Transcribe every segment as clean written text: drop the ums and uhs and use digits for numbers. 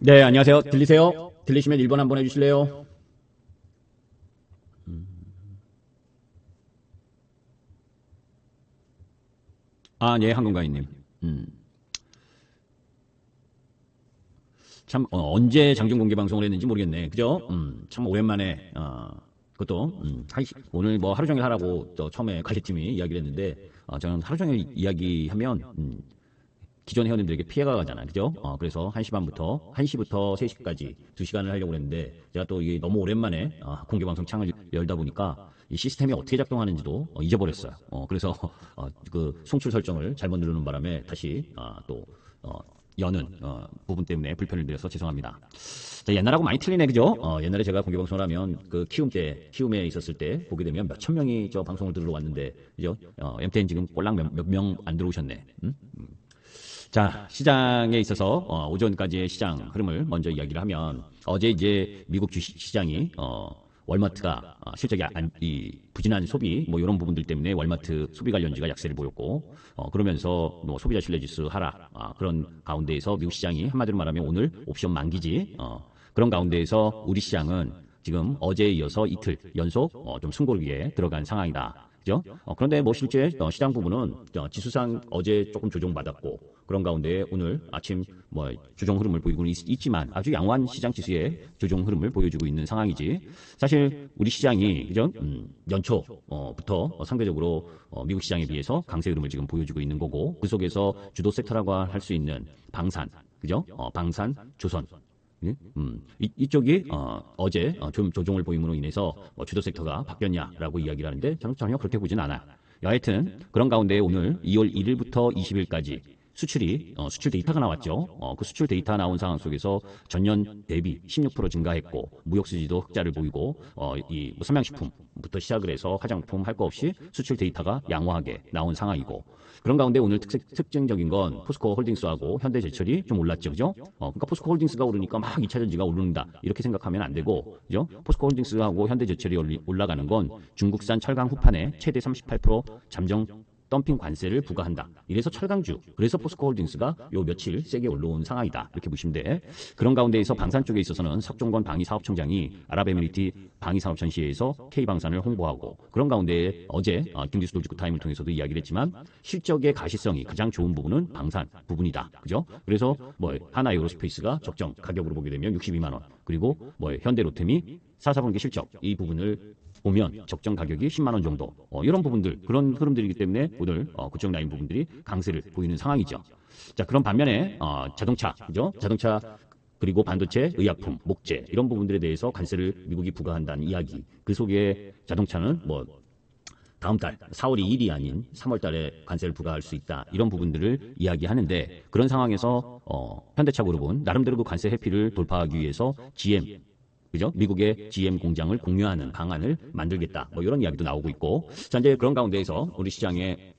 네, 안녕하세요. 들리세요? 들리시면 1번 한번 해주실래요? 아, 네, 한건가이님. 음, 참, 언제 장중 공개 방송을 했는지 모르겠네. 그죠? 참 오랜만에, 그것도, 오늘 뭐 하루 종일 하라고 또 처음에 관리팀이 이야기를 했는데, 저는 하루 종일 이야기하면, 기존 회원님들에게 피해가 가잖아요. 그죠? 그래서 1시 반부터, 1시부터 3시까지 2시간을 하려고 했는데, 제가 또 이게 너무 오랜만에 공개 방송 창을 열다 보니까 이 시스템이 어떻게 작동하는지도 잊어버렸어요. 그래서 그 송출 설정을 잘못 누르는 바람에 다시 또 여는 부분 때문에 불편을 드려서 죄송합니다. 자, 옛날하고 많이 틀리네, 그죠? 옛날에 제가 공개 방송을 하면 그 키움에 있었을 때 보게 되면 몇천 명이 저 방송을 들으러 왔는데, 그죠? MTN 지금 꼴랑 몇 명 안 들어오셨네. 자, 시장에 있어서 오전까지의 시장 흐름을 먼저 이야기를 하면 어제 이제 미국 주식 시장이 월마트가 실적이 부진한 소비 뭐 이런 부분들 때문에 월마트 소비 관련주가 약세를 보였고 그러면서 뭐 소비자 신뢰지수 하락 그런 가운데에서 미국 시장이 한마디로 말하면 오늘 옵션 만기지 그런 가운데에서 우리 시장은 지금 어제에 이어서 이틀 연속 좀 숨고르기에 들어간 상황이다. 그죠? 그런데 뭐 실제 시장 부분은 지수상 어제 조금 조정받았고 그런 가운데 오늘 아침 뭐 조정 흐름을 보이고는 있지만 아주 양호한 시장 지수의 조정 흐름을 보여주고 있는 상황이지. 사실 우리 시장이 그죠? 연초부터 상대적으로 미국 시장에 비해서 강세 흐름을 지금 보여주고 있는 거고 그 속에서 주도 섹터라고 할 수 있는 방산, 그죠? 방산, 조선. 예? 이쪽이 어제 좀 조정을 보임으로 인해서 주도 섹터가 바뀌었냐라고 이야기를 하는데 저는 전혀 그렇게 보진 않아요. 여하튼 그런 가운데 오늘 2월 1일부터 20일까지 수출 데이터가 나왔죠. 그 수출 데이터 나온 상황 속에서 전년 대비 16% 증가했고 무역 수지도 흑자를 보이고 이뭐 삼양식품부터 시작을 해서 화장품 할 거 없이 수출 데이터가 양호하게 나온 상황이고 그런 가운데 오늘 특징적인 건 포스코 홀딩스하고 현대제철이 좀 올랐죠, 그죠? 그러니까 포스코 홀딩스가 오르니까 막 2차 전지가 오른다 이렇게 생각하면 안 되고, 그죠? 포스코 홀딩스하고 현대제철이 올라가는 건 중국산 철강 후판에 최대 38% 잠정 덤핑 관세를 부과한다. 이래서 철강주, 그래서 포스코 홀딩스가 요 며칠 세게 올라온 상황이다. 이렇게 보시면 돼. 그런 가운데에서 방산 쪽에 있어서는 석종건 방위사업청장이 아랍에미리트 방위산업전시회에서 K방산을 홍보하고 그런 가운데 어제 김기수 돌직구 타임을 통해서도 이야기를 했지만 실적의 가시성이 가장 좋은 부분은 방산 부분이다. 그죠? 그래서 뭐 하나 에어로스페이스가 적정 가격으로 보게 되면 62만 원. 그리고 뭐 현대로템이 4사분기 실적 이 부분을 보면 적정 가격이 10만 원 정도 이런 부분들 그런 흐름들이기 때문에 오늘 그쪽 라인 부분들이 강세를 보이는 상황이죠. 자 그런 반면에 자동차 그죠? 자동차 그리고 반도체, 의약품, 목재 이런 부분들에 대해서 관세를 미국이 부과한다는 이야기. 그 속에 자동차는 뭐 다음 달 4월 2일이 아닌 3월 달에 관세를 부과할 수 있다. 이런 부분들을 이야기하는데 그런 상황에서 현대차 그룹은 나름대로 그 관세 회피를 돌파하기 위해서 GM 그죠? 미국의 GM 공장을 공유하는 방안을 만들겠다. 뭐 이런 이야기도 나오고 있고. 자, 이제 그런 가운데에서 우리 시장의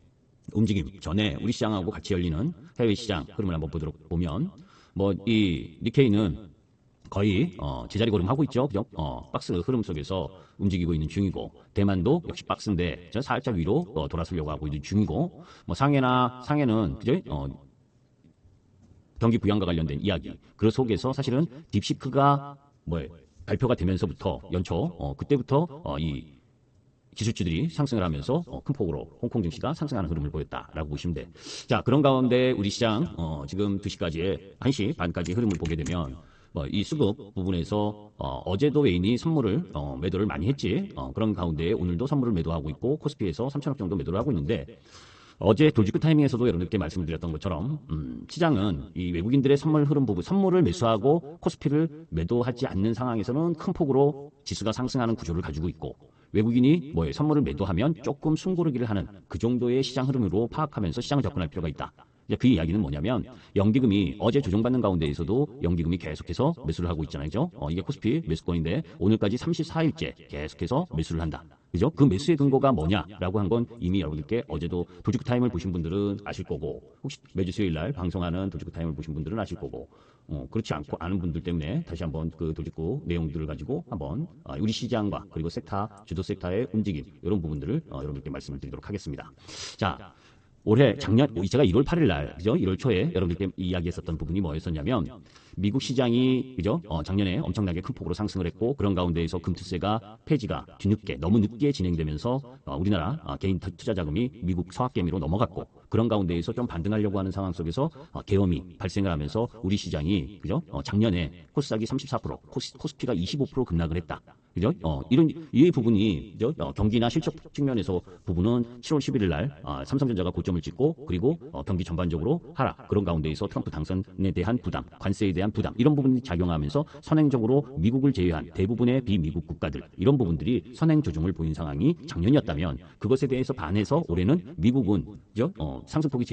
움직임 전에 우리 시장하고 같이 열리는 해외 시장 흐름을 한번 보도록 보면 뭐 이 니케이는 거의 제자리 걸음하고 있죠. 그죠? 박스 흐름 속에서 움직이고 있는 중이고 대만도 역시 박스인데 저 살짝 위로 돌아서려고 하고 있는 중이고 뭐 상해는 그죠? 경기 부양과 관련된 이야기. 그 속에서 사실은 딥시크가 뭐 발표가 되면서부터 연초 그때부터 이 기술주들이 상승을 하면서 큰 폭으로 홍콩 증시가 상승하는 흐름을 보였다라고 보시면 돼. 자 그런 가운데 우리 시장 지금 2시까지의 1시 반까지 흐름을 보게 되면 이 수급 부분에서 어제도 외인이 선물을 매도를 많이 했지. 그런 가운데 오늘도 선물을 매도하고 있고 코스피에서 3천억 정도 매도를 하고 있는데 어제 돌직구 타이밍에서도 여러분들께 말씀드렸던 것처럼 시장은 이 외국인들의 선물 흐름 부분 선물을 매수하고 코스피를 매도하지 않는 상황에서는 큰 폭으로 지수가 상승하는 구조를 가지고 있고 외국인이 선물을 매도하면 조금 숨고르기를 하는 그 정도의 시장 흐름으로 파악하면서 시장을 접근할 필요가 있다. 이제 그 이야기는 뭐냐면 연기금이 어제 조정받는 가운데에서도 연기금이 계속해서 매수를 하고 있잖아요. 그죠? 이게 코스피 매수권인데 오늘까지 34일째 계속해서 매수를 한다. 그죠? 그 매수의 근거가 뭐냐라고 한 건 이미 여러분들께 어제도 돌직구 타임을 보신 분들은 아실 거고 혹시 매주 수요일 날 방송하는 돌직구 타임을 보신 분들은 아실 거고 그렇지 않고 아는 분들 때문에 다시 한번 그 돌직구 내용들을 가지고 한번 우리 시장과 그리고 섹터 주도 섹터의 움직임 이런 부분들을 여러분들께 말씀을 드리도록 하겠습니다. 자 올해 제가 1월 8일 날, 그죠? 1월 초에 여러분들께 이야기했었던 부분이 뭐였었냐면, 미국 시장이, 그죠? 작년에 엄청나게 큰 폭으로 상승을 했고, 그런 가운데에서 금투세가 폐지가 너무 늦게 진행되면서, 우리나라 개인 투자 자금이 미국 서학개미로 넘어갔고, 그런 가운데에서 좀 반등하려고 하는 상황 속에서 계엄이 발생을 하면서 우리 시장이, 그죠? 작년에 코스닥이 34%, 코스피가 25% 급락을 했다. 그죠? 이 부분이, 그죠? 경기나 실적 측면에서 부분은 7월 11일 날, 삼성전자가 고점을 찍고, 그리고, 경기 전반적으로 하락. 그런 가운데에서 트럼프 당선에 대한 부담, 관세에 대한 부담, 이런 부분이 작용하면서 선행적으로 미국을 제외한 대부분의 비미국 국가들, 이런 부분들이 선행 조정을 보인 상황이 작년이었다면, 그것에 대해서 반해서 올해는 미국은, 그죠? 상승폭이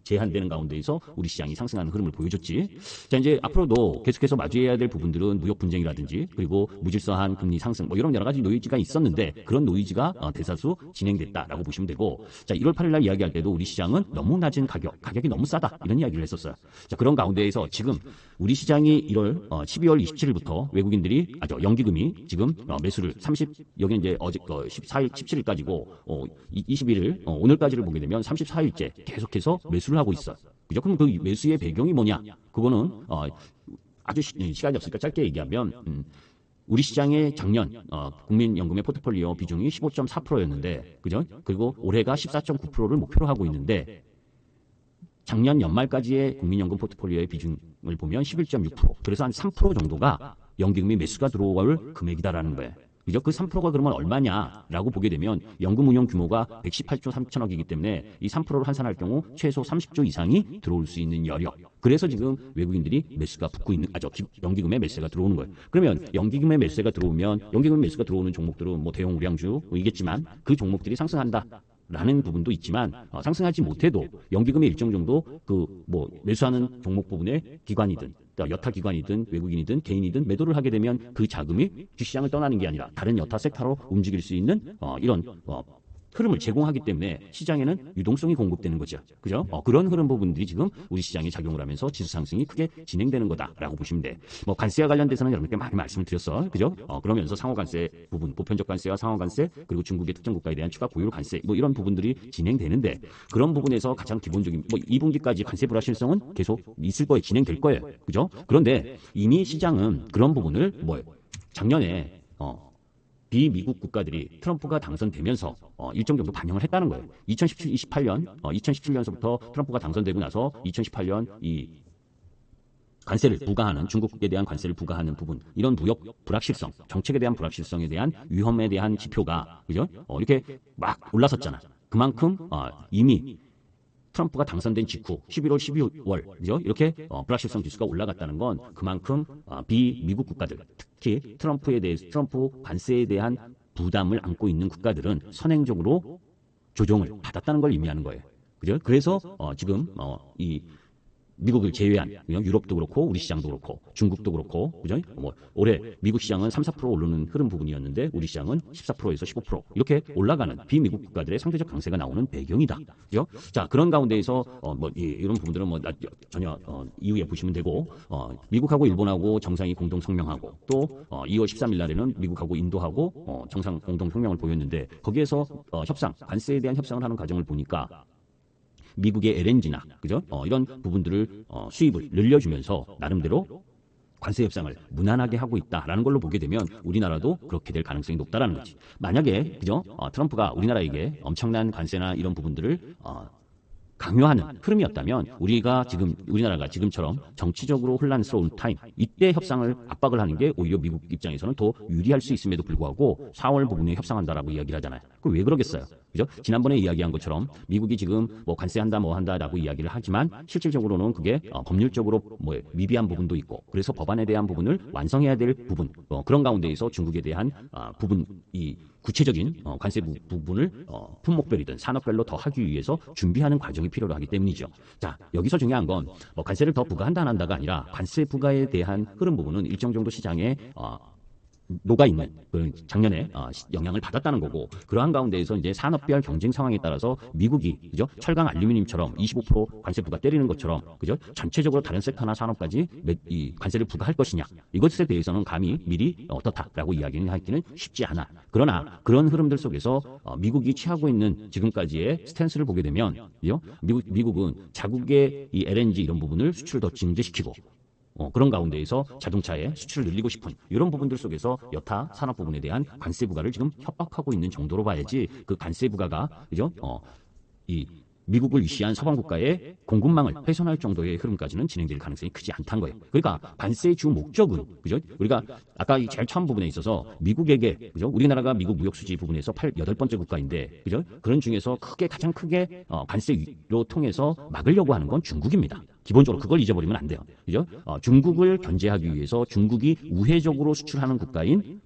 제한되는 가운데에서 우리 시장이 상승하는 흐름을 보여줬지. 자, 이제 앞으로도 계속해서 마주해야 될 부분들은 무역 분쟁이라든지, 그리고 무질서한 금리 상승, 뭐 이런 여러 가지 노이즈가 있었는데, 그런 노이즈가 대다수 진행됐다라고 보시면 되고, 자, 1월 8일 날 이야기할 때도 우리 시장은 너무 낮은 가격이 너무 싸다, 이런 이야기를 했었어요. 자, 그런 가운데에서 지금 우리 시장이 12월 27일부터 외국인들이, 연기금이 지금 매수를 여기 이제 어제 14일, 17일까지고, 21일, 오늘까지를 보게 되면 34일째 계속해서 매수를 하고 있어. 그죠? 그럼 그 매수의 배경이 뭐냐? 그거는 아주 시간이 없으니까 짧게 얘기하면, 우리 시장의 작년 국민연금의 포트폴리오 비중이 15.4%였는데, 그죠? 그리고 올해가 14.9%를 목표로 하고 있는데, 작년 연말까지의 국민연금 포트폴리오의 비중을 보면 11.6%. 그래서 한 3% 정도가 연기금이 매수가 들어올 금액이다라는 거예요. 그죠? 그 3%가 그러면 얼마냐라고 보게 되면 연금 운용 규모가 118조 3천억이기 때문에 이 3%를 환산할 경우 최소 30조 이상이 들어올 수 있는 여력. 그래서 지금 외국인들이 매수가 붙고 있는, 연기금의 매수가 들어오는 거예요. 그러면 연기금의 매수가 들어오면, 연기금 매수가 들어오는 종목들은 뭐 대형 우량주이겠지만 그 종목들이 상승한다. 라는 부분도 있지만, 상승하지 못해도 연기금의 일정 정도 매수하는 종목 부분에 기관이든 여타 기관이든 외국인이든 개인이든 매도를 하게 되면 그 자금이 주시장을 떠나는 게 아니라 다른 여타 섹터로 움직일 수 있는 이런 흐름을 제공하기 때문에 시장에는 유동성이 공급되는 거죠. 그죠? 그런 흐름 부분들이 지금 우리 시장에 작용을 하면서 지수 상승이 크게 진행되는 거다라고 보시면 돼. 관세와 관련돼서는 여러분께 많이 말씀을 드렸어. 그죠? 그러면서 상호 관세 부분, 보편적 관세와 상호 관세, 그리고 중국의 특정 국가에 대한 추가 고율 관세, 이런 부분들이 진행되는데, 그런 부분에서 가장 기본적인 2분기까지 관세 불확실성은 계속 있을 거예요. 진행될 거예요. 그죠? 그런데 이미 시장은 그런 부분을 작년에 비미국 국가들이 트럼프가 당선되면서 일정 정도 반영을 했다는 거예요. 2017년서부터 트럼프가 당선되고 나서 2018년 이 관세를 부과하는, 중국에 대한 관세를 부과하는 부분, 이런 무역 불확실성, 정책에 대한 불확실성에 대한 위험에 대한 지표가, 그죠? 이렇게 막 올랐었잖아. 그만큼 이미 트럼프가 당선된 직후 11월, 12월, 그죠? 이렇게 불확실성 지수가 올라갔다는 건 그만큼 비미국 국가들, 특히 트럼프 관세에 대한 부담을 안고 있는 국가들은 선행적으로 조정을 받았다는 걸 의미하는 거예요. 그죠? 그래서 지금 이 미국을 제외한 유럽도 그렇고 우리 시장도 그렇고 중국도 그렇고, 그죠? 올해 미국 시장은 3, 4% 오르는 흐름 부분이었는데 우리 시장은 14%에서 15% 이렇게 올라가는 비미국 국가들의 상대적 강세가 나오는 배경이다. 그죠? 자, 그런 가운데에서 이런 부분들은 전혀 이후에 보시면 되고, 미국하고 일본하고 정상이 공동 성명하고, 또 2월 13일 날에는 미국하고 인도하고 정상 공동 성명을 보였는데, 거기에서 관세에 대한 협상을 하는 과정을 보니까 미국의 LNG나, 그죠? 이런 부분들을 수입을 늘려주면서 나름대로 관세 협상을 무난하게 하고 있다라는 걸로 보게 되면 우리나라도 그렇게 될 가능성이 높다라는 거지. 만약에, 그죠? 트럼프가 우리나라에게 엄청난 관세나 이런 부분들을 강요하는 흐름이었다면 우리나라가 지금처럼 정치적으로 혼란스러운 타임, 이때 협상을 압박을 하는 게 오히려 미국 입장에서는 더 유리할 수 있음에도 불구하고 4월 부분에 협상한다라고 이야기를 하잖아요. 그럼 왜 그러겠어요? 그죠? 지난번에 이야기한 것처럼 미국이 지금 관세한다 한다라고 이야기를 하지만 실질적으로는 그게 법률적으로 미비한 부분도 있고, 그래서 법안에 대한 부분을 완성해야 될 부분, 그런 가운데에서 중국에 대한 부분, 이 구체적인 관세 부분을 품목별이든 산업별로 더 하기 위해서 준비하는 과정이 필요로 하기 때문이죠. 자, 여기서 중요한 건 관세를 더 부과한다 안 한다가 아니라 관세 부과에 대한 흐름 부분은 일정 정도 시장에 녹아 있는 그런 작년에 영향을 받았다는 거고 그러한 가운데에서 이제 산업별 경쟁 상황에 따라서 미국이 그죠 철강 알루미늄처럼 25% 관세 부과 때리는 것처럼 그죠 전체적으로 다른 섹터나 산업까지 이 관세를 부과할 것이냐 이것에 대해서는 감히 미리 어떻다라고 이야기는 하기는 쉽지 않아. 그러나 그런 흐름들 속에서 미국이 취하고 있는 지금까지의 스탠스를 보게 되면 그죠? 미국은 자국의 이 LNG 이런 부분을 수출을 더 증대시키고 그런 가운데에서 자동차의 수출을 늘리고 싶은 이런 부분들 속에서 여타 산업 부분에 대한 관세 부과를 지금 협박하고 있는 정도로 봐야지 그 관세 부과가 그죠? 이 미국을 위시한 서방 국가의 공급망을 훼손할 정도의 흐름까지는 진행될 가능성이 크지 않다는 거예요. 그러니까 관세의 주 목적은 그죠? 우리가 아까 이 제일 처음 부분에 있어서 미국에게 그죠? 우리나라가 미국 무역 수지 부분에서 8번째 국가인데 그죠? 그런 중에서 가장 크게 관세로 통해서 막으려고 하는 건 중국입니다. 기본적으로 그걸 잊어버리면 안 돼요. 그죠? 중국을 견제하기 위해서 중국이 우회적으로 수출하는 국가인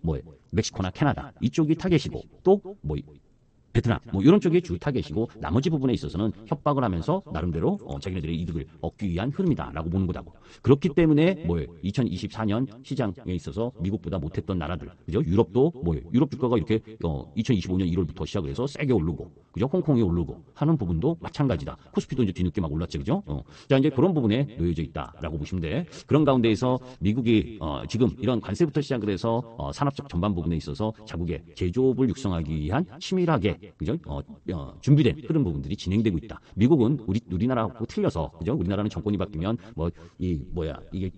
멕시코나 캐나다 이쪽이 타겟이고 또 베트남 이런 쪽이 주 타겟이고 나머지 부분에 있어서는 협박을 하면서 나름대로 자기네들의 이득을 얻기 위한 흐름이다라고 보는 거다고. 그렇기 때문에 2024년 시장에 있어서 미국보다 못했던 나라들 그죠? 유럽도 유럽 주가가 이렇게 2025년 1월부터 시작을 해서 세게 오르고 그죠? 홍콩이 오르고 하는 부분도 마찬가지다. 코스피도 이제 뒤늦게 막 올랐죠, 그죠? 자 이제 그런 부분에 놓여져 있다라고 보시면 돼. 그런 가운데에서 미국이 지금 이런 관세부터 시작을 해서 산업적 전반 부분에 있어서 자국의 제조업을 육성하기 위한 치밀하게 그죠? 준비된 그런 부분들이 진행되고 있다. 미국은 우리나라하고 틀려서 그죠? 우리나라는 정권이 바뀌면 이게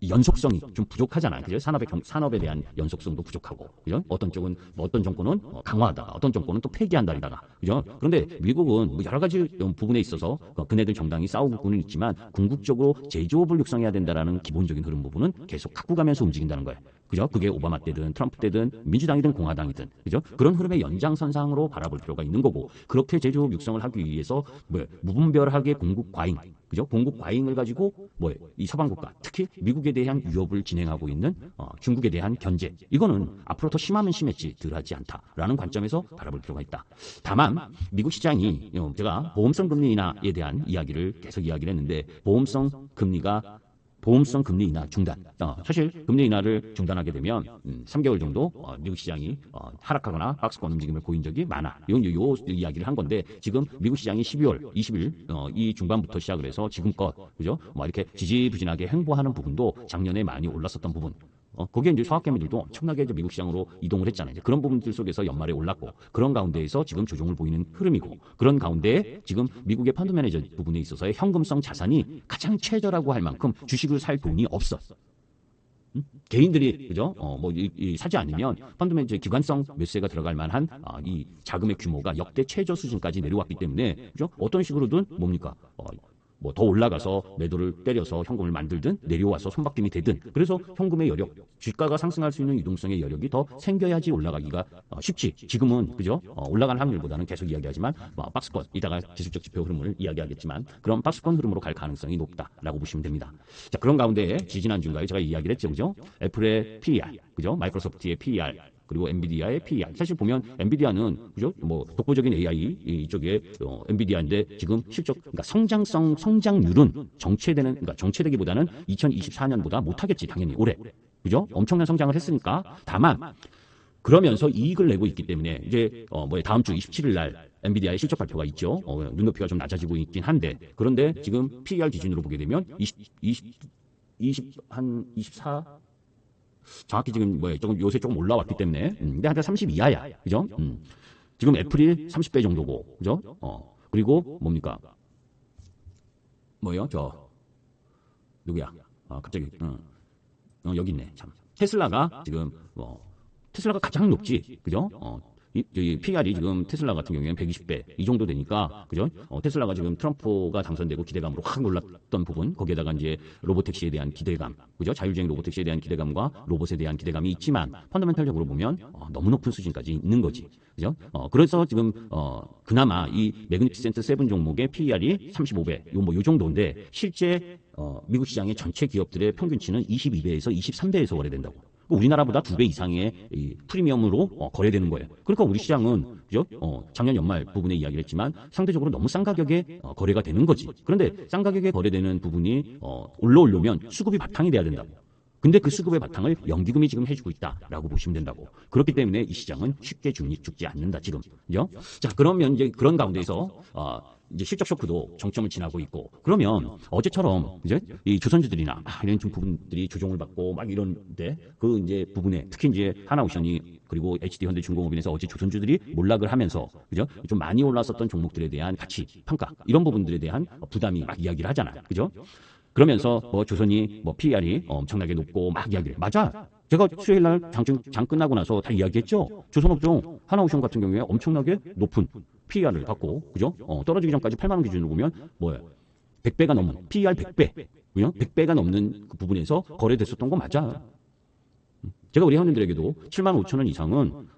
연속성이 좀 부족하잖아요. 그죠? 산업에 대한 연속성도 부족하고, 그죠? 어떤 쪽은, 어떤 정권은 강화하다가, 어떤 정권은 또 폐기한다리다가, 그죠? 그런데 미국은 여러 가지 부분에 있어서 그네들 정당이 싸우고는 있지만, 궁극적으로 제조업을 육성해야 된다라는 기본적인 흐름 부분은 계속 갖고 가면서 움직인다는 거예요. 그죠? 그게 오바마 때든 트럼프 때든 민주당이든 공화당이든 그죠? 그런 흐름의 연장선상으로 바라볼 필요가 있는 거고 그렇게 제조업 육성을 하기 위해서 무분별하게 공급 과잉 그죠? 공급 과잉을 가지고 이 서방 국가 특히 미국에 대한 위협을 진행하고 있는 중국에 대한 견제 이거는 앞으로 더 심하면 심했지 덜하지 않다라는 관점에서 바라볼 필요가 있다. 다만 미국 시장이 제가 보험성 금리 인하에 대한 이야기를 계속 이야기를 했는데 보험성 금리 인하 중단. 사실 금리 인하를 중단하게 되면 3개월 정도 미국 시장이 하락하거나 박스권 움직임을 보인 적이 많아. 요 이야기를 한 건데 지금 미국 시장이 12월 20일 이 중반부터 시작을 해서 지금껏 그죠? 이렇게 지지부진하게 횡보하는 부분도 작년에 많이 올랐었던 부분. 거기에 이제 서학개미들도 엄청나게 이제 미국 시장으로 이동을 했잖아요. 이제 그런 부분들 속에서 연말에 올랐고 그런 가운데에서 지금 조정을 보이는 흐름이고 그런 가운데 지금 미국의 펀드 매니저 부분에 있어서의 현금성 자산이 가장 최저라고 할 만큼 주식을 살 돈이 없어. 개인들이 그죠? 사지 않으면 펀드 매니저 기관성 매수세가 들어갈 만한 이 자금의 규모가 역대 최저 수준까지 내려왔기 때문에 그죠? 어떤 식으로든 뭡니까? 더 올라가서 매도를 때려서 현금을 만들든 내려와서 손바뀜이 되든 그래서 현금의 여력, 주가가 상승할 수 있는 유동성의 여력이 더 생겨야지 올라가기가 쉽지. 지금은 그죠? 올라간 확률보다는 계속 이야기하지만 박스권 이따가 기술적 지표 흐름을 이야기하겠지만 그런 박스권 흐름으로 갈 가능성이 높다라고 보시면 됩니다. 자 그런 가운데 지지난주인가에 제가 이야기를 했죠, 그죠? 애플의 PER, 그죠? 마이크로소프트의 PER. 그리고 엔비디아의 PER. 사실 보면 엔비디아는 그죠? 독보적인 AI 이쪽에 엔비디아인데 지금 그러니까 성장률은 정체되기보다는 2024년보다 못하겠지 당연히 올해. 그죠? 엄청난 성장을 했으니까 다만 그러면서 이익을 내고 있기 때문에 이제 다음 주 27일 날 엔비디아의 실적 발표가 있죠. 눈높이가 좀 낮아지고 있긴 한데 그런데 지금 PER 기준으로 보게 되면 24 정확히 지금 요새 조금 올라왔기 때문에 근데 한 30 이하야. 그죠? 지금 애플이 30배 정도고. 그죠? 그리고 뭡니까? 누구야? 갑자기 여기 있네. 참. 테슬라가 지금 테슬라가 가장 높지. 그죠? 이 PR이 지금 테슬라 같은 경우에는 120배 이 정도 되니까 그죠? 테슬라가 지금 트럼프가 당선되고 기대감으로 확 놀랐던 부분 거기에다가 이제 로보택시에 대한 기대감 그죠? 자율주행 로보택시에 대한 기대감과 로봇에 대한 기대감이 있지만 펀더멘털적으로 보면 너무 높은 수준까지 있는 거지. 그죠? 그래서 지금 그나마 이 매그니피센트 7 종목의 PER이 35배 요 정도인데 실제 미국 시장의 전체 기업들의 평균치는 22배에서 23배에서 거래된다고. 우리나라보다 2배 이상의 이 프리미엄으로 거래되는 거예요. 그러니까 우리 시장은 그죠? 작년 연말 부분에 이야기를 했지만 상대적으로 너무 싼 가격에 거래가 되는 거지. 그런데 싼 가격에 거래되는 부분이 올라오려면 수급이 바탕이 돼야 된다고. 근데 그 수급의 바탕을 연기금이 지금 해주고 있다라고 보시면 된다고. 그렇기 때문에 이 시장은 쉽게 죽지 않는다 지금. 그죠? 자, 그러면 이제 그런 가운데서 이제 실적 쇼크도 정점을 지나고 있고, 그러면 어제처럼 이제 이 조선주들이나 이런 좀 부분들이 조정을 받고 막 이런데 그 이제 부분에 특히 이제 하나오션이 그리고 HD 현대중공업인에서 어제 조선주들이 몰락을 하면서 그죠? 좀 많이 올랐었던 종목들에 대한 가치 평가 이런 부분들에 대한 부담이 막 이야기를 하잖아. 그죠? 그러면서 뭐 조선이 뭐 PER이 엄청나게 높고 막 이야기를 맞아. 제가 수요일 날 장 끝나고 나서 다 이야기했죠. 조선업종 하나오션 같은 경우에 엄청나게 높은 PER을 갖고 그죠? 떨어지기 전까지 8만 원 기준으로 보면 뭐야? 100배가 넘는 PER 100배. 그죠? 100배가 넘는 그 부분에서 거래됐었던 거 맞아. 제가 우리 회원님들에게도 7만 5천 원 이상은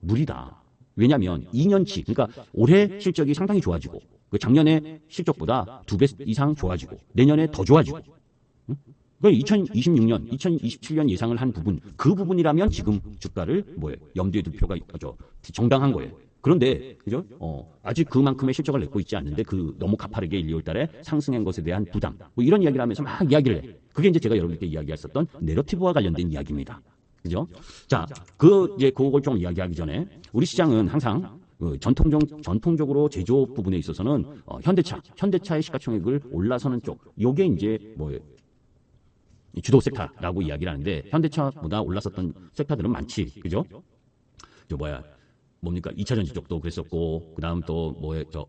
무리다. 왜냐하면 2년치, 그러니까 올해 실적이 상당히 좋아지고 그 작년에 실적보다 2배 이상 좋아지고 내년에 더 좋아지고 그 2026년, 2027년 예상을 한 부분 그 부분이라면 지금 주가를 뭐예요? 염두에 둘 필요가 정당한 거예요. 그런데 그죠? 아직 그만큼의 실적을 냈고 있지 않는데 그 너무 가파르게 1, 2월 달에 상승한 것에 대한 부담 뭐 이런 이야기를 하면서 막 이야기를 해. 그게 이제 제가 여러분께 이야기했었던 내러티브와 관련된 이야기입니다. 그죠? 자, 이제 그걸 좀 이야기하기 전에 우리 시장은 항상 전통적으로 제조업 부분에 있어서는 현대차의 시가총액을 올라서는 쪽, 요게 이제 뭐예요? 주도 섹터라고 이야기를 하는데 현대차보다 올랐었던 섹터들은 많지, 그죠? 뭡니까? 2차전지 쪽도 그랬었고, 그 다음 또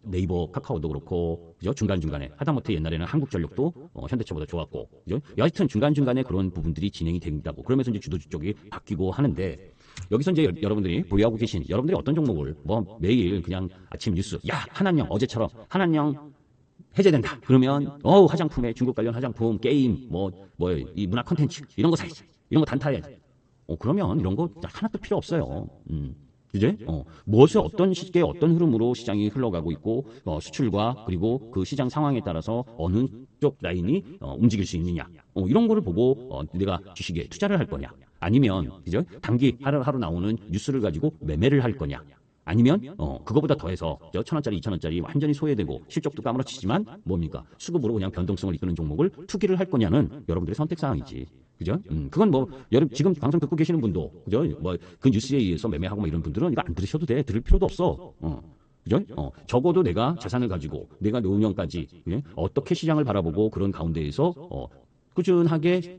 네이버, 카카오도 그렇고, 그죠? 중간중간에 하다못해 옛날에는 한국전력도 현대차보다 좋았고, 그죠? 여하튼 중간중간에 그런 부분들이 진행이 된다고. 그러면서 이제 주도주 쪽이 바뀌고 하는데, 여기서 이제 여러분들이 보유하고 계신 여러분들이 어떤 종목을 매일 그냥 아침 뉴스, 야, 한한령 어제처럼 한한령 해제된다. 그러면 화장품에 중국 관련 화장품, 게임, 이 문화 콘텐츠 이런 거 사야지. 이런 거 단타해야지. 그러면 이런 거 하나도 필요 없어요. 이제 무엇이 어떤 시기에 어떤 흐름으로 시장이 흘러가고 있고 수출과 그리고 그 시장 상황에 따라서 어느 쪽 라인이 움직일 수 있느냐 이런 거를 보고 내가 주식에 투자를 할 거냐 아니면 그죠? 단기 하루 나오는 뉴스를 가지고 매매를 할 거냐 아니면 그거보다 더해서 1,000원짜리 2,000원짜리 완전히 소외되고 실적도 까무러치지만 뭡니까 수급으로 그냥 변동성을 이끄는 종목을 투기를 할 거냐는 여러분들의 선택 사항이지. 그죠? 그건 지금 방송 듣고 계시는 분도, 그죠? 그 뉴스에 의해서 매매하고 이런 분들은 이거 안 들으셔도 돼. 들을 필요도 없어. 그죠? 적어도 내가 자산을 가지고, 내가 노후년까지, 어떻게 시장을 바라보고 그런 가운데에서, 꾸준하게,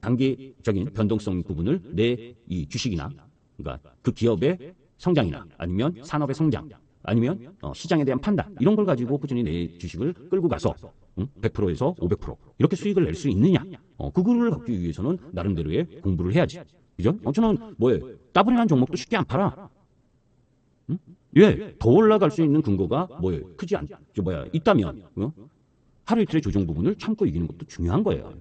단기적인 변동성 부분을 내 이 주식이나, 그러니까 그 기업의 성장이나 아니면 산업의 성장, 아니면 시장에 대한 판단 이런 걸 가지고 꾸준히 내 주식을 끌고 가서 100%에서 500% 이렇게 수익을 낼 수 있느냐 그거를 갖기 위해서는 나름대로의 공부를 해야지. 그죠? 저는 따블이라는 종목도 쉽게 안 팔아. 왜? 더 올라갈 수 있는 근거가 크지 있다면 하루 이틀의 조정 부분을 참고 이기는 것도 중요한 거예요.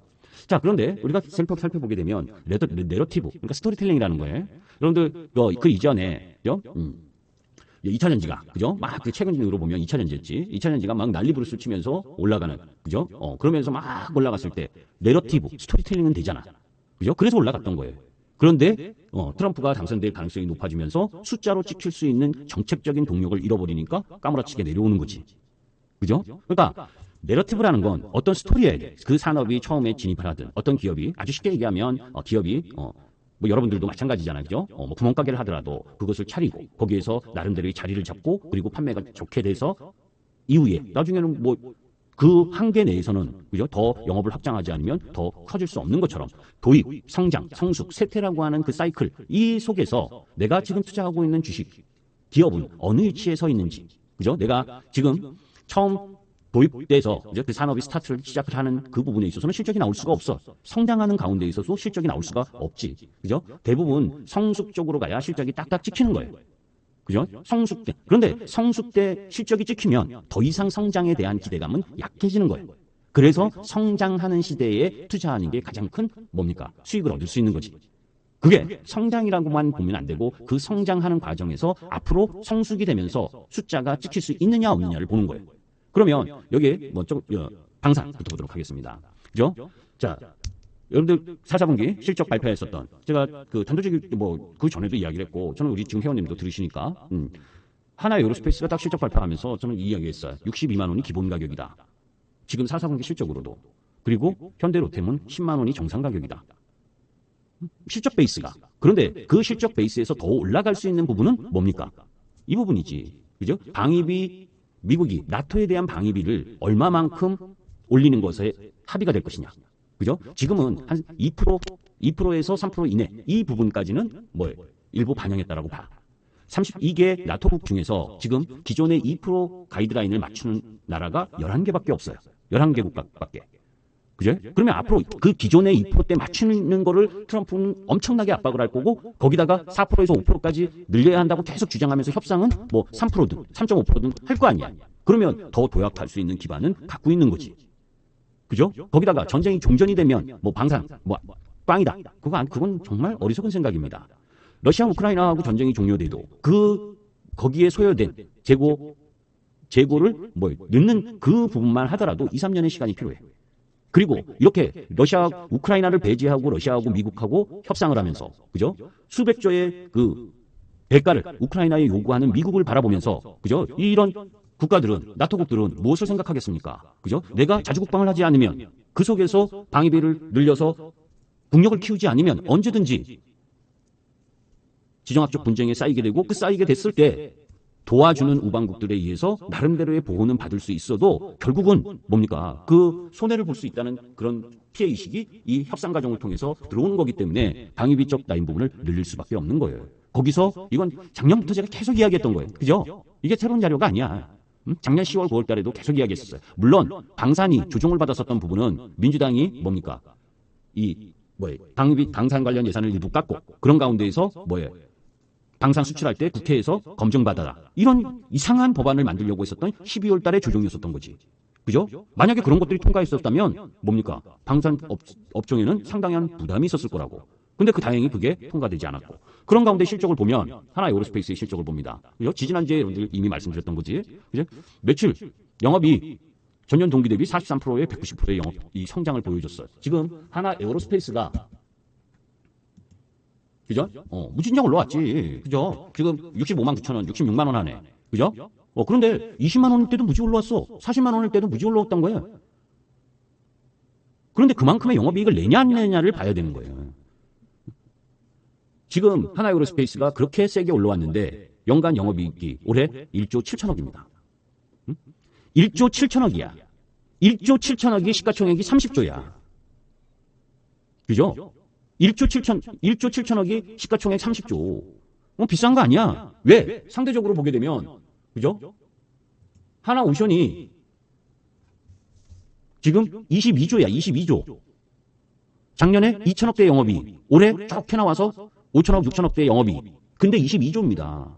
자, 그런데 우리가 살펴보게 되면 내러티브, 그러니까 스토리텔링이라는 거예요. 여러분들 그 이전에 그죠? 2차전지가 그죠? 막 최근으로 보면 2차전지였지. 2차전지가 막 난리 부르스 치면서 올라가는 그죠? 그러면서 막 올라갔을 때 내러티브, 스토리텔링은 되잖아. 그죠? 그래서 올라갔던 거예요. 그런데 트럼프가 당선될 가능성이 높아지면서 숫자로 찍힐 수 있는 정책적인 동력을 잃어버리니까 까무라치게 내려오는 거지. 그죠? 그러니까 내러티브라는 건 어떤 스토리여야 돼. 그 산업이 처음에 진입을 하든 어떤 기업이 아주 쉽게 얘기하면 기업이 여러분들도 마찬가지잖아요. 그죠? 구멍가게를 하더라도 그것을 차리고 거기에서 나름대로의 자리를 잡고 그리고 판매가 좋게 돼서 이후에 나중에는 그 한계 내에서는 그죠? 더 영업을 확장하지 않으면 더 커질 수 없는 것처럼 도입, 성장, 성숙, 쇠퇴라고 하는 그 사이클 이 속에서 내가 지금 투자하고 있는 주식, 기업은 어느 위치에 서 있는지 그죠? 내가 지금 처음 도입돼서 이제 그 산업이 스타트를 시작을 하는 그 부분에 있어서는 실적이 나올 수가 없어. 성장하는 가운데 있어서 실적이 나올 수가 없지. 그죠? 대부분 성숙 쪽으로 가야 실적이 딱딱 찍히는 거예요. 그죠? 성숙 때. 그런데 성숙 때 실적이 찍히면 더 이상 성장에 대한 기대감은 약해지는 거예요. 그래서 성장하는 시대에 투자하는 게 가장 큰 수익을 얻을 수 있는 거지. 그게 성장이라고만 보면 안 되고 그 성장하는 과정에서 앞으로 성숙이 되면서 숫자가 찍힐 수 있느냐 없느냐를 보는 거예요. 그러면 여기에 방산부터 보도록 하겠습니다. 그죠? 자, 여러분들 4분기 실적 발표했었던 제가 그 단도직입 그 전에도 이야기를 했고 저는 우리 지금 회원님도 들으시니까 하나 에어로스페이스가 딱 실적 발표하면서 저는 이 이야기했어요. 62만 원이 기본 가격이다. 지금 4분기 실적으로도. 그리고 현대로템은 10만 원이 정상 가격이다. 실적 베이스가. 그런데 그 실적 베이스에서 더 올라갈 수 있는 부분은 뭡니까? 이 부분이지. 그죠? 방위비, 미국이 나토에 대한 방위비를 얼마만큼 올리는 것에 합의가 될 것이냐. 그죠? 지금은 한 2%에서 3% 이내 이 부분까지는 일부 반영했다라고 봐. 32개 나토국 중에서 지금 기존의 2% 가이드라인을 맞추는 나라가 11개밖에 없어요. 11개국밖에. 그죠? 그러면 앞으로 그 기존의 2%대 맞추는 거를 트럼프는 엄청나게 압박을 할 거고 거기다가 4%에서 5%까지 늘려야 한다고 계속 주장하면서 협상은 3%든 3.5%든 할 거 아니야. 그러면 더 도약할 수 있는 기반은 갖고 있는 거지. 그죠? 거기다가 전쟁이 종전이 되면 방산, 빵이다. 그건 정말 어리석은 생각입니다. 러시아 우크라이나하고 전쟁이 종료돼도 거기에 소요된 재고를 넣는 그 부분만 하더라도 2, 3년의 시간이 필요해. 그리고 이렇게 러시아 우크라이나를 배제하고 러시아하고 미국하고 협상을 하면서 그죠? 수백 조의 그 대가를 우크라이나에 요구하는 미국을 바라보면서 그죠? 이런 국가들은 나토국들은 무엇을 생각하겠습니까? 그죠? 내가 자주국방을 하지 않으면 그 속에서 방위비를 늘려서 국력을 키우지 않으면 언제든지 지정학적 분쟁에 쌓이게 되고 그 쌓이게 됐을 때 도와주는 우방국들에 의해서 나름대로의 보호는 받을 수 있어도 결국은 뭡니까? 그 손해를 볼 수 있다는 그런 피해의식이 이 협상 과정을 통해서 들어오는 거기 때문에 방위비적 라인 부분을 늘릴 수밖에 없는 거예요. 거기서 이건 작년부터 제가 계속 이야기했던 거예요. 그죠? 이게 새로운 자료가 아니야. 작년 10월, 9월 달에도 계속 이야기했었어요. 물론 방산이 조정을 받았었던 부분은 민주당이 뭡니까? 방위비 방산 관련 예산을 일부 깎고 그런 가운데에서 방산 수출할 때 국회에서 검증받아라. 이런 이상한 법안을 만들려고 했었던 12월 달에 조정이었었던 거지. 그죠? 만약에 그런 것들이 통과했었다면 뭡니까? 방산 업종에는 상당한 부담이 있었을 거라고. 근데 다행히 그게 통과되지 않았고. 그런 가운데 실적을 보면 하나 에어로스페이스의 실적을 봅니다. 그죠? 지지난주에 여러분들 이미 말씀드렸던 거지. 그죠? 매출, 영업이 전년 동기 대비 43%에 190%의 이 성장을 보여줬어요. 지금 하나 에어로스페이스가 그죠? 무진장 올라왔지. 그죠? 지금 65만 9천 원, 66만 원 하네. 그죠? 그런데 20만 원일 때도 무지 올라왔어. 40만 원일 때도 무지 올라왔던 거예요. 그런데 그만큼의 영업이익을 내냐 안 내냐를 봐야 되는 거예요. 지금 하나에어로스페이스가 그렇게 세게 올라왔는데 연간 영업이익이 올해 1조 7천억입니다. 1조 7천억이야. 1조 7천억이 시가총액이 30조야. 그죠? 1조 7천억이 시가총액 30조. 비싼 거 아니야. 왜? 상대적으로 보게 되면, 그죠? 하나오션이 지금 22조야, 22조. 작년에 2천억대 영업이익. 올해 쭉 해나와서 5천억, 6천억대 영업이익. 근데 22조입니다.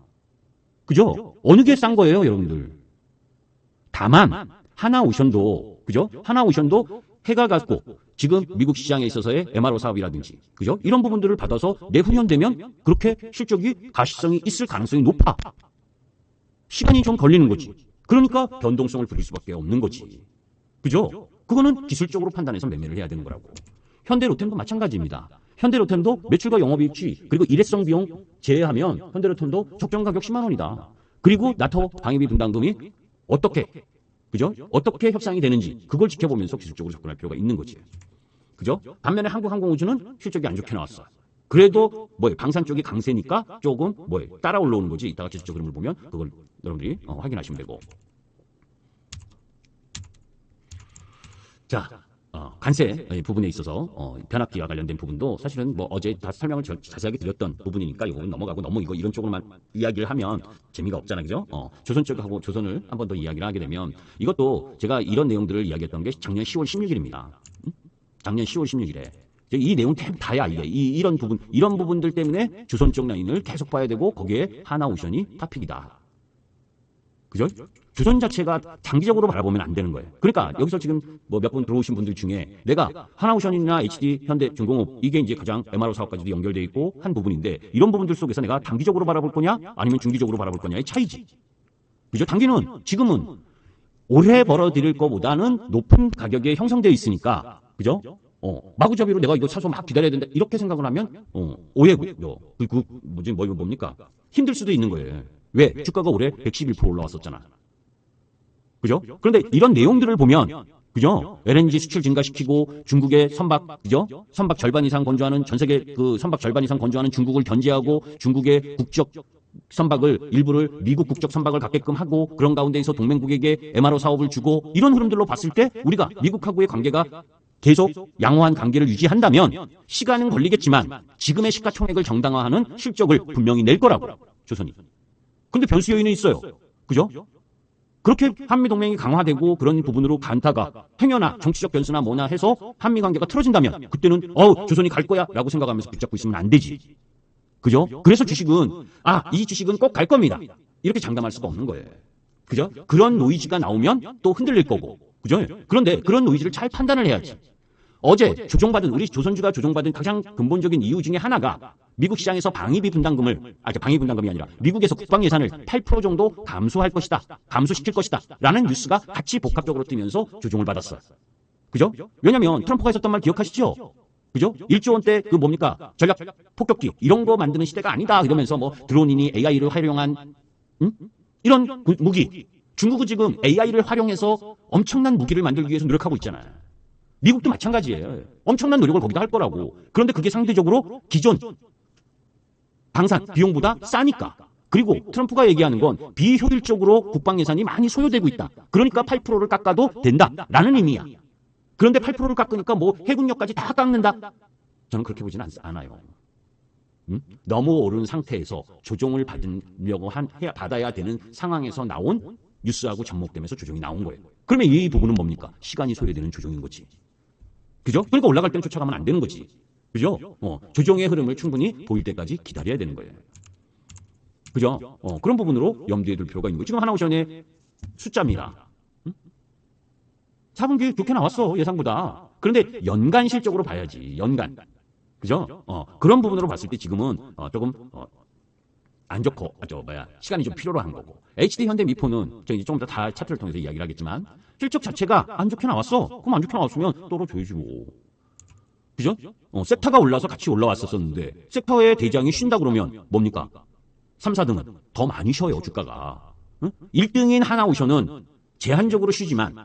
그죠? 어느 게 싼 거예요, 여러분들? 다만, 하나오션도, 그죠? 하나오션도 해가 갔고, 지금 미국 시장에 있어서의 MRO 사업이라든지, 그죠? 이런 부분들을 받아서 내후년 되면 그렇게 실적이 가시성이 있을 가능성이 높아. 시간이 좀 걸리는 거지. 그러니까 변동성을 부릴 수밖에 없는 거지. 그죠? 그거는 기술적으로 판단해서 매매를 해야 되는 거라고. 현대로템도 마찬가지입니다. 현대로템도 매출과 영업이익 추이, 그리고 일회성 비용 제외하면 현대로템도 적정 가격 10만 원이다. 그리고 나토 방위비 분담금이 어떻게 협상이 되는지 그걸 지켜보면서 기술적으로 접근할 필요가 있는 거지. 그죠? 반면에 한국항공우주는 실적이 안 좋게 나왔어. 그래도 방산 쪽이 강세니까 조금 따라 올라오는 거지. 이따가 기술적 흐름을 보면 그걸 여러분들이 확인하시면 되고. 자, 관세 부분에 있어서 변압기와 관련된 부분도 사실은 어제 다 설명을 자세하게 드렸던 부분이니까 이거는 넘어가고 너무 이런 쪽으로만 이야기를 하면 재미가 없잖아, 그죠? 조선 쪽하고 조선을 한 번 더 이야기를 하게 되면 이것도 제가 이런 내용들을 이야기했던 게 작년 10월 16일입니다. 작년 10월 16일에 이 내용 다야 이게 이런 부분들 때문에 조선 쪽 라인을 계속 봐야 되고 거기에 하나오션이 탑픽이다. 그죠? 조선 자체가 장기적으로 바라보면 안 되는 거예요. 그러니까 여기서 지금 몇 분 들어오신 분들 중에 내가 하나오션이나 HD, 현대, 중공업 이게 이제 가장 MRO 사업까지도 연결돼 있고 한 부분인데 이런 부분들 속에서 내가 단기적으로 바라볼 거냐 아니면 중기적으로 바라볼 거냐의 차이지. 그죠? 단기는 지금은 올해 벌어들일 거보다는 높은 가격에 형성되어 있으니까 그죠? 마구잡이로 내가 이거 사서 막 기다려야 된다 이렇게 생각을 하면 오해고요. 뭡니까? 힘들 수도 있는 거예요. 왜? 주가가 올해 111% 올라왔었잖아. 그죠? 그런데 이런 내용들을 보면 그죠? LNG 수출 증가시키고 중국의 선박, 그죠? 선박 절반 이상 건조하는 전 세계 그 선박 절반 이상 건조하는 중국을 견제하고 중국의 국적 선박을 일부를 미국 국적 선박을 갖게끔 하고 그런 가운데에서 동맹국에게 MRO 사업을 주고 이런 흐름들로 봤을 때 우리가 미국하고의 관계가 계속 양호한 관계를 유지한다면 시간은 걸리겠지만 지금의 시가총액을 정당화하는 실적을 분명히 낼 거라고 조선이. 근데 변수 요인은 있어요. 그죠? 그렇게 한미동맹이 강화되고 그런 부분으로 간다가 행여나 정치적 변수나 뭐나 해서 한미관계가 틀어진다면 그때는 조선이 갈 거야 라고 생각하면서 붙잡고 있으면 안 되지. 그죠? 그래서 주식은 이 주식은 꼭 갈 겁니다. 이렇게 장담할 수가 없는 거예요. 그죠? 그런 노이즈가 나오면 또 흔들릴 거고. 그죠? 그런데 그런 노이즈를 잘 판단을 해야지. 어제 조정받은 우리 조선주가 조정받은 가장 근본적인 이유 중에 하나가 미국 시장에서 방위비 분담금을 방위비 분담금이 아니라 미국에서 국방 예산을 8% 정도 감소할 것이다. 감소시킬 것이다. 라는 뉴스가 같이 복합적으로 뜨면서 조정을 받았어요. 그죠? 왜냐면 트럼프가 했었던 말 기억하시죠? 그죠? 1조 원대 그 뭡니까? 전략 폭격기 이런 거 만드는 시대가 아니다. 이러면서 뭐 드론이니 AI를 활용한 이런 무기. 중국은 지금 AI를 활용해서 엄청난 무기를 만들기 위해서 노력하고 있잖아요. 미국도 마찬가지예요. 엄청난 노력을 거기다 할 거라고. 그런데 그게 상대적으로 기존 방산 비용보다 싸니까. 그리고 트럼프가 얘기하는 건 비효율적으로 국방 예산이 많이 소요되고 있다. 그러니까 8%를 깎아도 된다라는 의미야. 그런데 8%를 깎으니까 뭐 해군력까지 다 깎는다? 저는 그렇게 보지는 않아요. 너무 오른 상태에서 조정을 받아야 되는 상황에서 나온 뉴스하고 접목되면서 조정이 나온 거예요. 그러면 이 부분은 뭡니까? 시간이 소요되는 조정인 거지. 그죠? 그러니까 올라갈 땐 쫓아가면 안 되는 거지. 그죠? 조정의 흐름을 충분히 보일 때까지 기다려야 되는 거예요. 그죠? 그런 부분으로 염두에 둘 필요가 있는 거예요. 지금 하나오션의 숫자입니다. 4분기 좋게 나왔어, 예상보다. 그런데 연간 실적으로 봐야지, 연간. 그죠? 그런 부분으로 봤을 때 지금은 조금 안 좋고, 시간이 좀 필요로 한 거고. HD 현대 미포는 저 이제 조금 더 다 차트를 통해서 이야기를 하겠지만 실적 자체가 안 좋게 나왔어. 그럼 안 좋게 나왔으면 떨어져야지 뭐. 그죠? 섹타가 올라서 같이 올라왔었는데 섹타의 대장이 쉰다 그러면 뭡니까? 3, 4등은 더 많이 쉬어요, 주가가. 1등인 하나오션은 제한적으로 쉬지만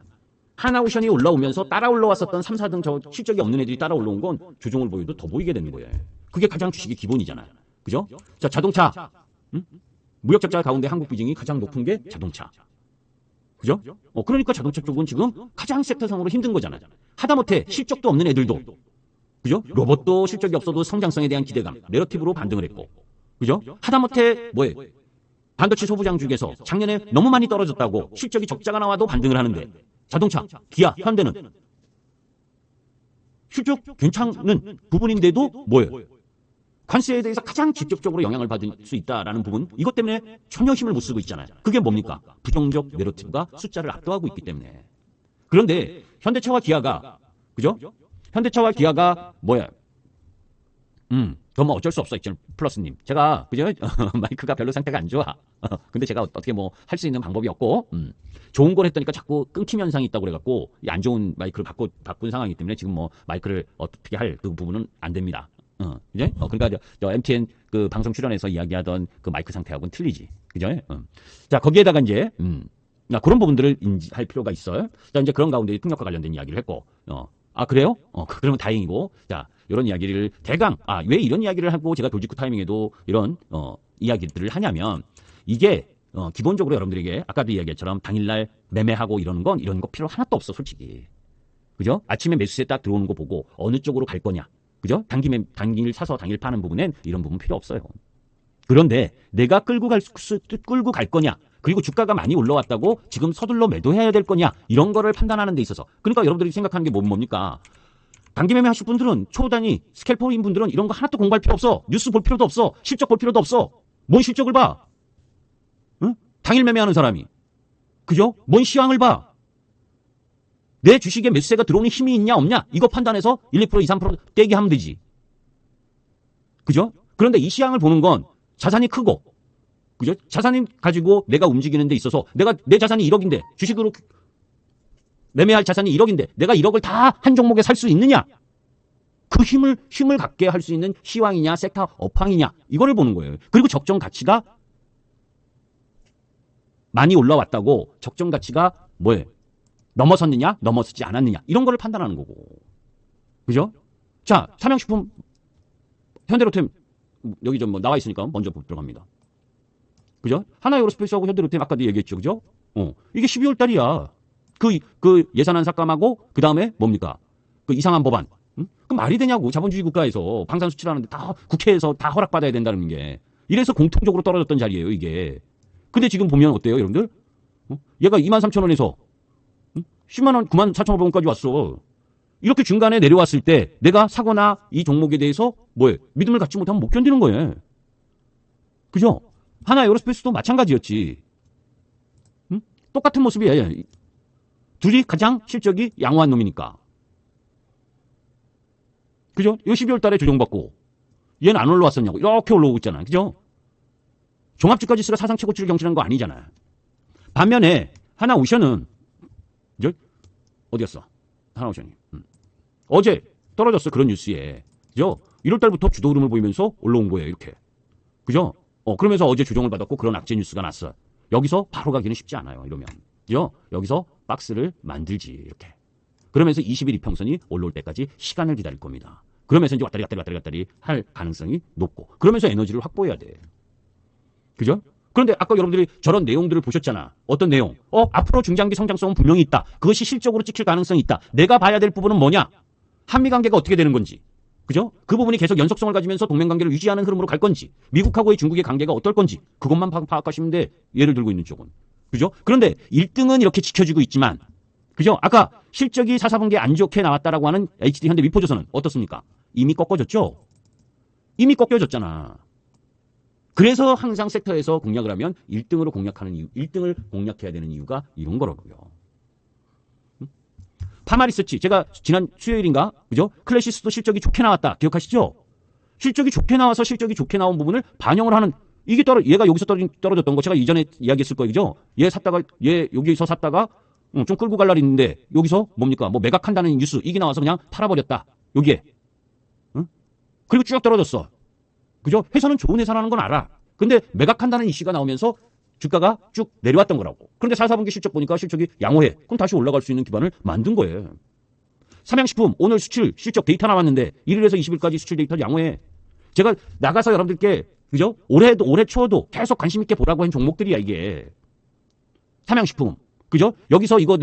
하나오션이 올라오면서 따라 올라왔었던 3, 4등 저 실적이 없는 애들이 따라 올라온 건 조정을 보여도 더 보이게 되는 거예요. 그게 가장 주식의 기본이잖아요. 그죠? 자, 자동차. 무역 적자 가운데 한국 비중이 가장 높은 게 자동차. 그죠? 그러니까 자동차 쪽은 지금 가장 섹터상으로 힘든 거잖아요. 하다못해 실적도 없는 애들도. 그죠? 로봇도 실적이 없어도 성장성에 대한 기대감, 내러티브로 반등을 했고. 그죠? 하다못해 반도체 소부장 중에서 작년에 너무 많이 떨어졌다고 실적이 적자가 나와도 반등을 하는데 자동차, 기아, 현대는 실적 괜찮은 부분인데도 관세에 대해서 가장 직접적으로 영향을 받을 수 있다라는 부분, 이것 때문에 전혀 힘을 못 쓰고 있잖아요. 그게 뭡니까? 부정적 내러티브가 숫자를 압도하고 있기 때문에. 그런데 현대차와 기아가, 그죠? 현대차와 기아가 그건 어쩔 수 없어, 플러스님. 제가, 그죠? 마이크가 별로 상태가 안 좋아. 근데 제가 어떻게 할 수 있는 방법이 없고, 좋은 걸 했더니까 자꾸 끊김 현상이 있다고 그래갖고, 안 좋은 마이크를 바꾼 상황이기 때문에 지금 마이크를 어떻게 할 그 부분은 안 됩니다. 그죠? 그러니까 저 MTN 그 방송 출연해서 이야기하던 그 마이크 상태하고는 틀리지. 그죠? 자, 거기에다가 이제, 그런 부분들을 인지할 필요가 있어요. 자, 이제 그런 가운데 풍력과 관련된 이야기를 했고, 그래요? 그러면 다행이고. 자, 이런 이야기를 대강, 왜 이런 이야기를 하고 제가 돌직구 타이밍에도 이런, 이야기들을 하냐면, 이게, 기본적으로 여러분들에게 아까도 이야기했처럼 당일날 매매하고 이런 거 필요 하나도 없어, 솔직히. 그죠? 아침에 매수세 딱 들어오는 거 보고 어느 쪽으로 갈 거냐. 그죠? 당일 사서 당일 파는 부분엔 이런 부분 필요 없어요. 그런데 내가 끌고 갈 거냐. 그리고 주가가 많이 올라왔다고 지금 서둘러 매도해야 될 거냐. 이런 거를 판단하는 데 있어서. 그러니까 여러분들이 생각하는 게 뭡니까? 단기 매매 하실 분들은 초단위 스캘퍼인 분들은 이런 거 하나도 공부할 필요 없어. 뉴스 볼 필요도 없어. 실적 볼 필요도 없어. 뭔 실적을 봐? 응? 당일 매매하는 사람이. 그죠? 뭔 시황을 봐? 내 주식에 매수세가 들어오는 힘이 있냐 없냐 이거 판단해서 1, 2%, 2, 3% 떼기 하면 되지. 그죠? 그런데 이 시황을 보는 건 자산이 크고, 그죠? 자산이 가지고 내가 움직이는 데 있어서 내 자산이 1억인데 주식으로 매매할 자산이 1억인데 내가 1억을 다 한 종목에 살 수 있느냐? 그 힘을 갖게 할 수 있는 시황이냐 섹터 업황이냐 이거를 보는 거예요. 그리고 적정 가치가 많이 올라왔다고 적정 가치가 넘어섰느냐, 넘어서지 않았느냐, 이런 거를 판단하는 거고. 그죠? 자, 삼양식품, 현대로템, 여기 좀 뭐 나와 있으니까 먼저 들어갑니다. 그죠? 하나에어로스페이스하고 현대로템 아까도 얘기했죠. 그죠? 이게 12월 달이야. 그 예산안 삭감하고, 그 다음에 뭡니까? 그 이상한 법안. 응? 그 말이 되냐고. 자본주의 국가에서 방산 수출하는데 다 국회에서 다 허락받아야 된다는 게. 이래서 공통적으로 떨어졌던 자리예요, 이게. 근데 지금 보면 어때요, 여러분들? 얘가 23,000원에서 10만원, 94,500원까지 왔어. 이렇게 중간에 내려왔을 때 내가 사거나 이 종목에 대해서 뭐예요? 믿음을 갖지 못하면 못 견디는 거예요. 그죠? 하나에어로스페이스도 마찬가지였지. 응? 똑같은 모습이에요. 둘이 가장 실적이 양호한 놈이니까. 그죠? 요 12월 달에 조정받고 얘는 안 올라왔었냐고. 이렇게 올라오고 있잖아. 그죠? 종합주가지수가 사상 최고치를 경신한 거 아니잖아. 반면에 하나오션은 어디 갔어? 하나오션이. 어제 떨어졌어. 그런 뉴스에. 그죠? 1월 달부터 주도 흐름을 보이면서 올라온 거예요. 이렇게. 그죠? 그러면서 어제 조정을 받았고 그런 악재 뉴스가 났어. 여기서 바로 가기는 쉽지 않아요. 이러면. 그죠? 여기서 박스를 만들지. 이렇게. 그러면서 20일 이평선이 올라올 때까지 시간을 기다릴 겁니다. 그러면서 이제 왔다리 할 가능성이 높고. 그러면서 에너지를 확보해야 돼. 그죠? 그런데 아까 여러분들이 저런 내용들을 보셨잖아. 어떤 내용? 앞으로 중장기 성장성은 분명히 있다. 그것이 실적으로 찍힐 가능성이 있다. 내가 봐야 될 부분은 뭐냐? 한미 관계가 어떻게 되는 건지. 그죠? 그 부분이 계속 연속성을 가지면서 동맹 관계를 유지하는 흐름으로 갈 건지, 미국하고의 중국의 관계가 어떨 건지, 그것만 파악하시면 돼. 예를 들고 있는 쪽은. 그죠? 그런데 1등은 이렇게 지켜지고 있지만, 그죠? 아까 실적이 4, 4분기에 안 좋게 나왔다라고 하는 HD 현대 위포조선은 어떻습니까? 이미 꺾어졌죠? 이미 꺾여졌잖아. 그래서 항상 섹터에서 공략을 하면 1등으로 공략하는 이유, 1등을 공략해야 되는 이유가 이런 거라고요. 파마리서치, 제가 지난 수요일인가, 그죠? 클래시스도 실적이 좋게 나왔다. 기억하시죠? 실적이 좋게 나와서 실적이 좋게 나온 부분을 반영을 하는, 이게 얘가 여기서 떨어졌던 거 제가 이전에 이야기했을 거예요. 그죠? 얘 여기서 샀다가, 좀 끌고 갈 날이 있는데, 여기서 뭡니까? 뭐 매각한다는 뉴스, 이게 나와서 그냥 팔아버렸다. 여기에. 응? 그리고 쭉 떨어졌어. 그죠? 회사는 좋은 회사라는 건 알아. 근데 매각한다는 이슈가 나오면서 주가가 쭉 내려왔던 거라고. 그런데 4, 4분기 실적 보니까 실적이 양호해. 그럼 다시 올라갈 수 있는 기반을 만든 거예요. 삼양식품 오늘 실적 데이터 나왔는데 1일에서 20일까지 수출 데이터를 양호해. 제가 나가서 여러분들께 그죠? 올해 초도 계속 관심 있게 보라고 한 종목들이야 이게. 삼양식품. 그죠? 여기서 이거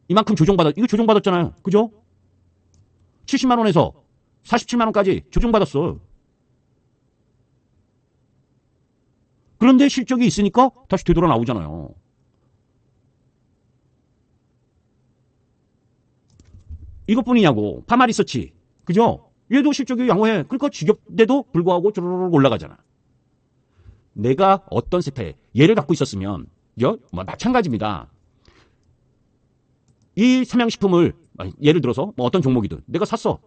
이만큼 이거 조정받았잖아요. 그죠? 70만 원에서 47만 원까지 조정받았어. 그런데 실적이 있으니까 다시 되돌아 나오잖아요. 이것뿐이냐고. 파마리서치. 그죠? 얘도 실적이 양호해. 그러니까 지겹대도 불구하고 주르륵 올라가잖아. 내가 어떤 섹터에 얘를 갖고 있었으면 뭐 마찬가지입니다. 이 삼양식품을 예를 들어서 뭐 어떤 종목이든 내가 샀어.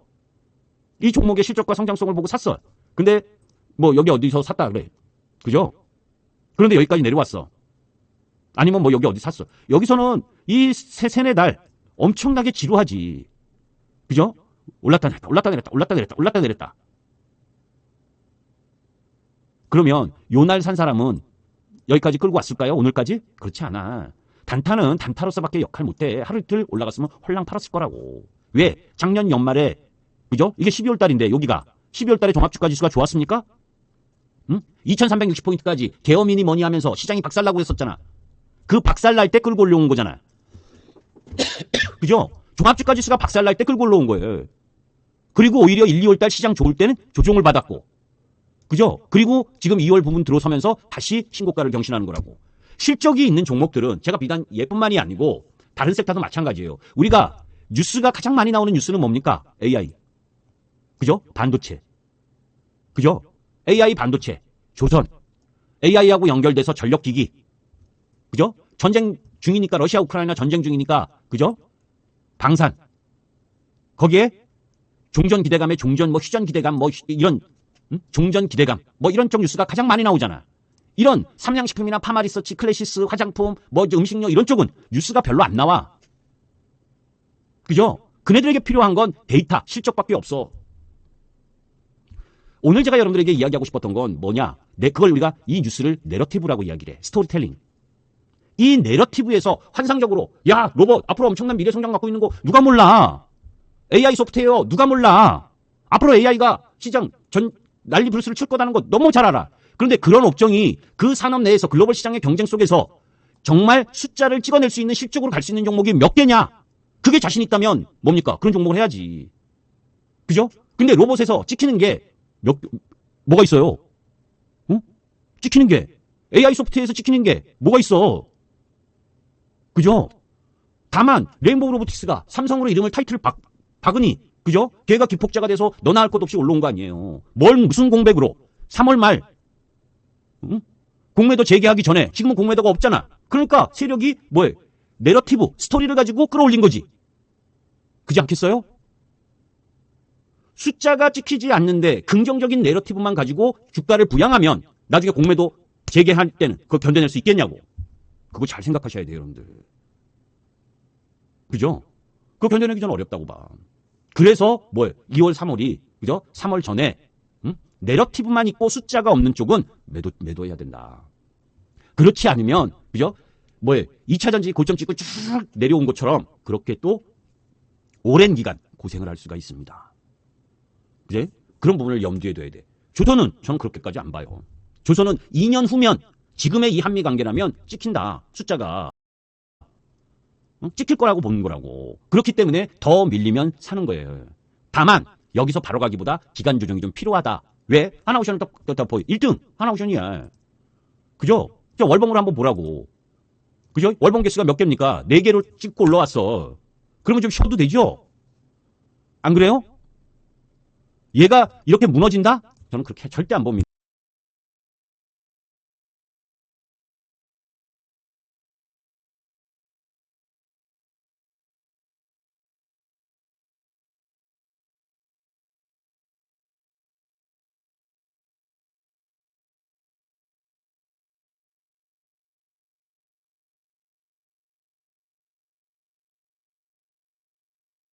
이 종목의 실적과 성장성을 보고 샀어. 근데 뭐 여기 어디서 샀다 그래. 그죠? 그런데 여기까지 내려왔어. 아니면 뭐 여기 어디 샀어. 여기서는 이 세네 달 엄청나게 지루하지. 그죠? 올랐다 내렸다. 그러면 요 날 산 사람은 여기까지 끌고 왔을까요? 오늘까지? 그렇지 않아. 단타는 단타로서밖에 역할 못해. 하루 이틀 올라갔으면 홀랑 팔았을 거라고. 왜? 작년 연말에 그죠? 이게 12월 달인데 여기가 12월 달에 종합주가지수가 좋았습니까? 응? 2360포인트까지 계엄이니 뭐니 하면서 시장이 박살나고 했었잖아. 그 박살날 때 끌고 올라온 거잖아. 그죠? 종합주가지수가 박살날 때 끌고 올라온 거예요. 그리고 오히려 1, 2월 달 시장 좋을 때는 조정을 받았고. 그죠? 그리고 지금 2월 부분 들어서면서 다시 신고가를 경신하는 거라고. 실적이 있는 종목들은 제가 비단 얘뿐만이 아니고 다른 섹터도 마찬가지예요. 우리가 뉴스가 가장 많이 나오는 뉴스는 뭡니까? AI. 그죠? 반도체. 그죠? AI 반도체, 조선, AI하고 연결돼서 전력기기, 그죠? 전쟁 중이니까 러시아 우크라이나 전쟁 중이니까 그죠? 방산, 거기에 종전 기대감에 종전 뭐 휴전 기대감 뭐 이런 종전 기대감 뭐 이런 쪽 뉴스가 가장 많이 나오잖아. 이런 삼양식품이나 파마리서치, 클래시스, 화장품, 뭐 음식료 이런 쪽은 뉴스가 별로 안 나와. 그죠? 그네들에게 필요한 건 데이터, 실적밖에 없어. 오늘 제가 여러분들에게 이야기하고 싶었던 건 뭐냐? 그걸 우리가 이 뉴스를 내러티브라고 이야기를 해. 스토리텔링. 이 내러티브에서 환상적으로 야 로봇 앞으로 엄청난 미래 성장 갖고 있는 거 누가 몰라. AI 소프트웨어 누가 몰라. 앞으로 AI가 시장 전 난리 브루스를 칠 거다는 거 너무 잘 알아. 그런데 그런 업종이 그 산업 내에서 글로벌 시장의 경쟁 속에서 정말 숫자를 찍어낼 수 있는 실적으로 갈 수 있는 종목이 몇 개냐. 그게 자신 있다면 뭡니까? 그런 종목을 해야지. 그죠? 근데 로봇에서 찍히는 게 뭐가 있어요? 응? 찍히는 게 AI 소프트웨어에서 찍히는 게 뭐가 있어? 그죠? 다만 레인보우 로보틱스가 삼성으로 이름을 타이틀을 박으니 그죠? 걔가 기폭자가 돼서 너나 할 것 없이 올라온 거 아니에요. 무슨 공백으로 3월 말 응? 공매도 재개하기 전에 지금은 공매도가 없잖아. 그러니까 세력이 뭐예요? 내러티브 스토리를 가지고 끌어올린 거지. 그지 않겠어요? 숫자가 찍히지 않는데 긍정적인 내러티브만 가지고 주가를 부양하면 나중에 공매도 재개할 때는 그거 견뎌낼 수 있겠냐고. 그거 잘 생각하셔야 돼요, 여러분들. 그죠? 그거 견뎌내기 전 어렵다고 봐. 그래서 뭐예요? 2월, 3월이 그죠? 3월 전에 내러티브만 있고 숫자가 없는 쪽은 매도해야 된다. 그렇지 않으면 그죠? 뭐예요? 2차 전지 고점 찍고 쭉 내려온 것처럼 그렇게 또 오랜 기간 고생을 할 수가 있습니다. 그제? 그런 부분을 염두에 둬야 돼. 조선은 저는 그렇게까지 안 봐요. 조선은 2년 후면 지금의 이 한미 관계라면 찍힌다. 숫자가. 찍힐 거라고 보는 거라고. 그렇기 때문에 더 밀리면 사는 거예요. 다만 여기서 바로 가기보다 기간 조정이 좀 필요하다. 왜? 하나오션은 딱 보여. 1등 하나오션이야. 그죠? 월봉으로 한번 보라고. 그죠? 월봉 개수가 몇 개입니까? 4개로 찍고 올라왔어. 그러면 좀 쉬어도 되죠? 안 그래요? 얘가 이렇게 무너진다? 저는 그렇게 절대 안 봅니다.